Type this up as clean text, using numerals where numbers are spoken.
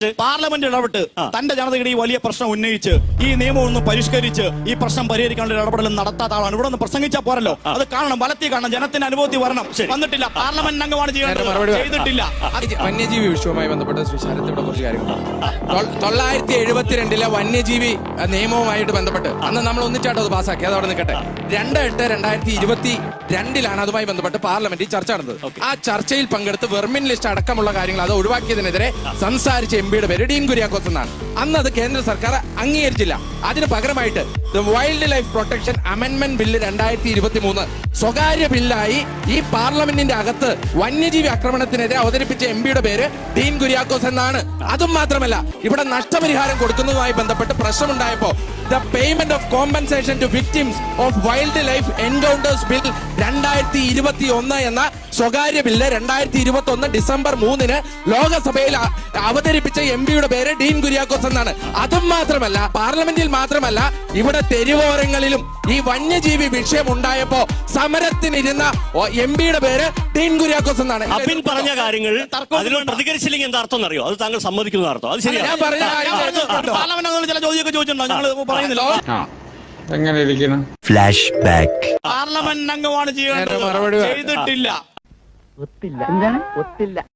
Parliament ഇടപെട്ട് തന്റെ ജനതയുടെ ഈ വലിയ പ്രശ്നം ഉന്നയിച്ച് ഈ നിയമം ഒന്ന് പരിഷ്കരിച്ച് ഈ പ്രശ്നം പരിഹരിക്കാനുള്ള ഇടപെടലും നടത്താത്ത ആളാണ്. ഇവിടെ ഒന്ന് പ്രസംഗിച്ചാൽ പോരല്ലോ, അത് കാണണം, വലത്തി കാണണം, ജനത്തിന് അനുഭൂതി വരണം. വന്നിട്ടില്ല, പാർലമെന്റ് അംഗമാണ് ചെയ്തിട്ടില്ല. വന്യജീവി വിഷയവുമായി ബന്ധപ്പെട്ട് ശ്രീ ശരത് ഇവിടെ കുറച്ച് കാര്യങ്ങൾ 972 വന്യജീവി നിയമവുമായിട്ട് ബന്ധപ്പെട്ട് അന്ന് നമ്മൾ ഒന്നിച്ചാട്ടോ അത് പാസ്സാക്കി, അത് അവിടെ നിൽക്കട്ടെ. 2/8/2022 അതുമായി ബന്ധപ്പെട്ട് പാർലമെന്റിൽ ചർച്ച നടന്നത്. ആ ചർച്ചയിൽ പങ്കെടുത്ത് വെർമിൻ ലിസ്റ്റ് അടക്കമുള്ള കാര്യങ്ങൾ അത് ഒഴിവാക്കിയതിനെതിരെ സംസാരിച്ച എംപിയുടെ പേര് ഡീൻ കുര്യാക്കോസ് എന്നാണ്. അന്ന് അത് കേന്ദ്ര സർക്കാർ അംഗീകരിച്ചില്ല. അതിന് പകരമായിട്ട് wild life protection amendment bill 2023 സ്വകാര്യ ബില്ലായി ഈ പാർലമെന്റിന്റെ അകത്ത് വന്യജീവി ആക്രമണത്തിനെതിരെ അവതരിപ്പിച്ച എംപിയുടെ പേര് ഡീൻ കുര്യാക്കോസ് എന്നാണ്. അതും മാത്രമല്ല, ഇവിടെ നഷ്ടപരിഹാരം കൊടുക്കുന്നതുമായി ബന്ധപ്പെട്ട് പ്രശ്നമുണ്ടായപ്പോ the payment of compensation to victims of wildlife encounters bill 2021 എന്ന സ്വകാര്യ ബില്ല് 2021 ഡിസംബർ 3 ലോകസഭയിൽ അവതരിപ്പിച്ച എംപിയുടെ പേര് ഡീൻ കുര്യാക്കോസ് എന്നാണ്. അതും മാത്രമല്ല, പാർലമെന്റിൽ മാത്രമല്ല, ഇവിടെ തെരുവോരങ്ങളിലും ഈ വന്യജീവി വിഷയം ഉണ്ടായപ്പോ സമരത്തിനിരുന്ന എംപിയുടെ പേര് ഡീൻ കുര്യാക്കോസ് എന്നാണ്. അബിൻ പറഞ്ഞ കാര്യങ്ങൾ അതിനോട് പ്രതികരിച്ചില്ലെങ്കിൽ എന്താ അർത്ഥം അറിയോ? അത് താങ്കൾ സമ്മതിക്കുന്ന അർത്ഥം? അത് ശരിയാണ്. ഞാൻ പറഞ്ഞ പാർലമെന്റ് ചില ചോദ്യമൊക്കെ ചോദിച്ചിട്ടുണ്ടോ? ഞങ്ങൾ പറയുന്നില്ല. എങ്ങനെ ഇരിക്കണം? Flash back. പാർലമെന്റ് അംഗമാണ് ചെയ്തിട്ടില്ല. ഒത്തില്ല. എന്താണ് ഒത്തില്ല?